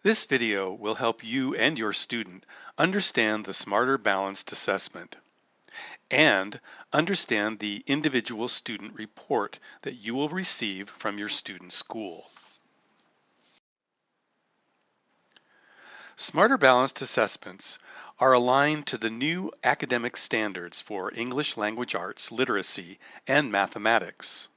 This video will help you and your student understand the Smarter Balanced Assessment and understand the individual student report that you will receive from your student's school. Smarter Balanced Assessments are aligned to the new academic standards for English language arts, literacy, and mathematics.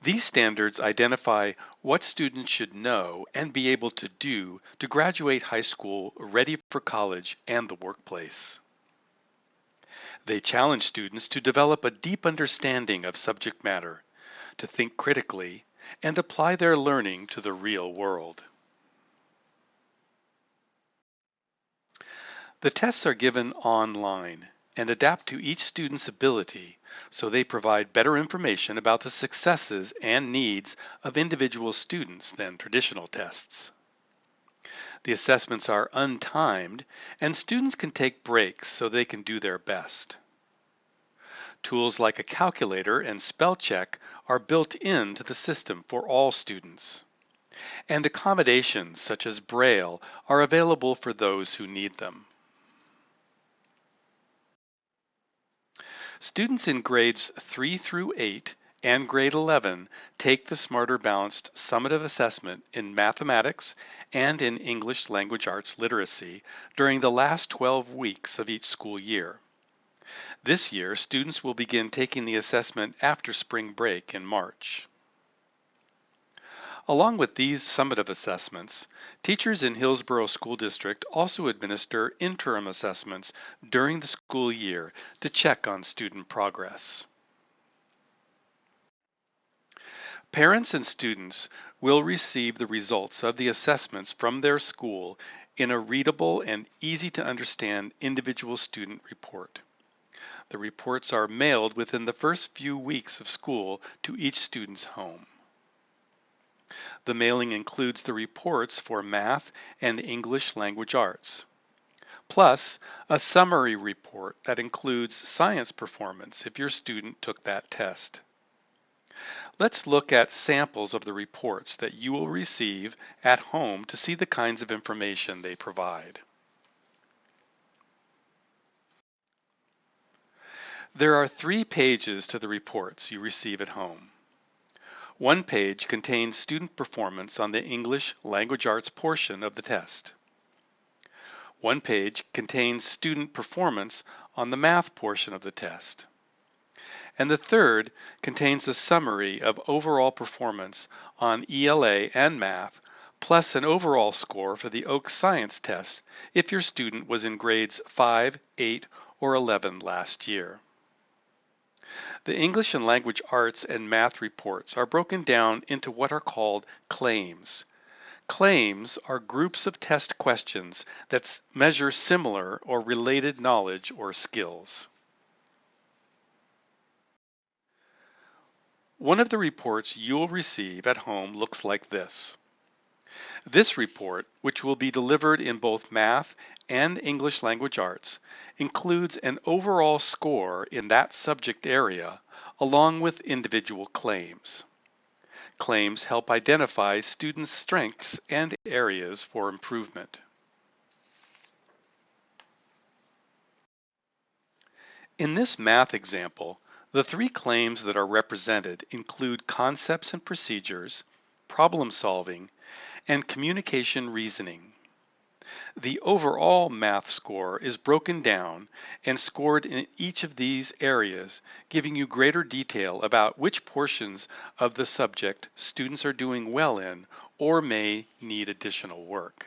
These standards identify what students should know and be able to do to graduate high school ready for college and the workplace. They challenge students to develop a deep understanding of subject matter, to think critically, and apply their learning to the real world. The tests are given online and adapt to each student's ability, so they provide better information about the successes and needs of individual students than traditional tests. The assessments are untimed, and students can take breaks so they can do their best. Tools like a calculator and spell check are built into the system for all students. And accommodations such as Braille are available for those who need them. Students in grades 3 through 8 and grade 11 take the Smarter Balanced Summative Assessment in mathematics and in English language arts literacy during the last 12 weeks of each school year. This year, students will begin taking the assessment after spring break in March. Along with these summative assessments, teachers in Hillsborough School District also administer interim assessments during the school year to check on student progress. Parents and students will receive the results of the assessments from their school in a readable and easy to understand individual student report. The reports are mailed within the first few weeks of school to each student's home. The mailing includes the reports for math and English language arts, plus a summary report that includes science performance if your student took that test. Let's look at samples of the reports that you will receive at home to see the kinds of information they provide. There are 3 pages to the reports you receive at home. One page contains student performance on the English language arts portion of the test. One page contains student performance on the math portion of the test. And the third contains a summary of overall performance on ELA and math, plus an overall score for the Oak Science test if your student was in grades 5, 8, or 11 last year. The English and language arts and math reports are broken down into what are called claims. Claims are groups of test questions that measure similar or related knowledge or skills. One of the reports you'll receive at home looks like this. This report, which will be delivered in both math and English language arts, includes an overall score in that subject area, along with individual claims. Claims help identify students' strengths and areas for improvement. In this math example, the 3 claims that are represented include concepts and procedures, problem solving, and communication reasoning. The overall math score is broken down and scored in each of these areas, giving you greater detail about which portions of the subject students are doing well in or may need additional work.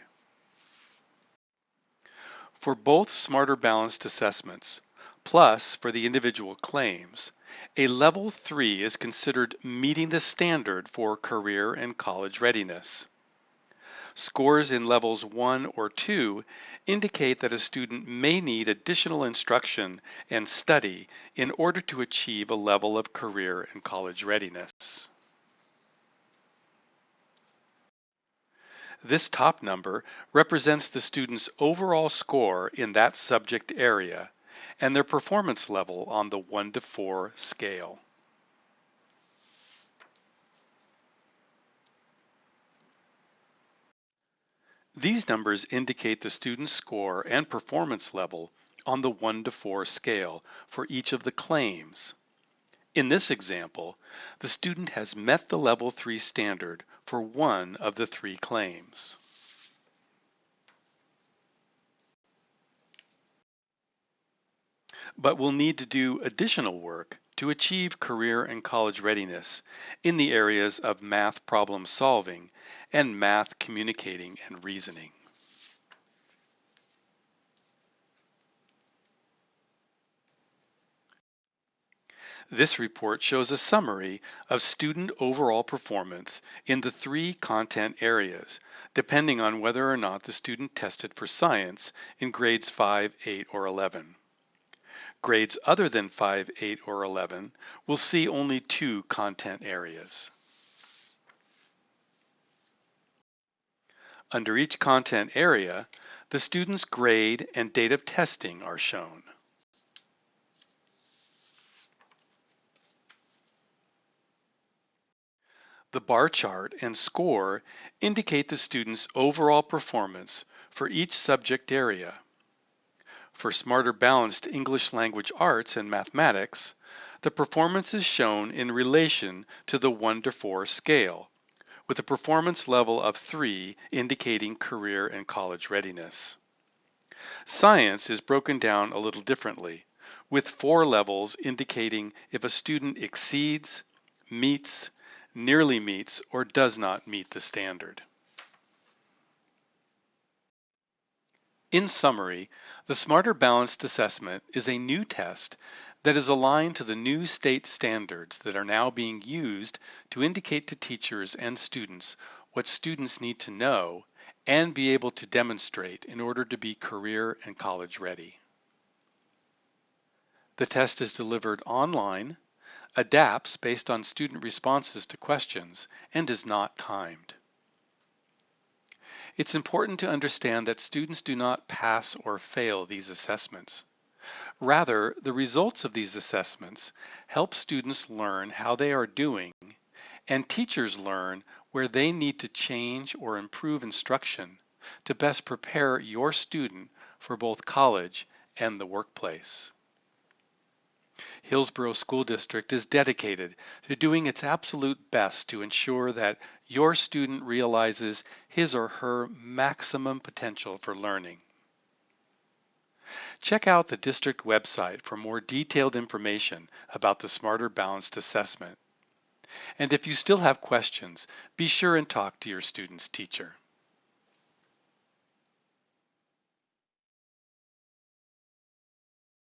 For both Smarter Balanced assessments, plus for the individual claims, a level 3 is considered meeting the standard for career and college readiness. Scores in levels 1 or 2 indicate that a student may need additional instruction and study in order to achieve a level of career and college readiness. This top number represents the student's overall score in that subject area and their performance level on the 1 to 4 scale. These numbers indicate the student's score and performance level on the 1 to 4 scale for each of the claims. In this example, the student has met the Level 3 standard for one of the 3 claims. But will need to do additional work to achieve career and college readiness in the areas of math problem solving and math communicating and reasoning. This report shows a summary of student overall performance in the 3 content areas, depending on whether or not the student tested for science in grades 5, 8, or 11. Grades other than 5, 8, or 11 will see only 2 content areas. Under each content area, the student's grade and date of testing are shown. The bar chart and score indicate the student's overall performance for each subject area. For Smarter Balanced English Language Arts and Mathematics, the performance is shown in relation to the 1 to 4 scale, with a performance level of 3 indicating career and college readiness. Science is broken down a little differently, with 4 levels indicating if a student exceeds, meets, nearly meets, or does not meet the standard. In summary, the Smarter Balanced Assessment is a new test that is aligned to the new state standards that are now being used to indicate to teachers and students what students need to know and be able to demonstrate in order to be career and college ready. The test is delivered online, adapts based on student responses to questions, and is not timed. It's important to understand that students do not pass or fail these assessments. Rather, the results of these assessments help students learn how they are doing, and teachers learn where they need to change or improve instruction to best prepare your student for both college and the workplace. Hillsborough School District is dedicated to doing its absolute best to ensure that your student realizes his or her maximum potential for learning. Check out the district website for more detailed information about the Smarter Balanced Assessment. And if you still have questions, be sure and talk to your student's teacher.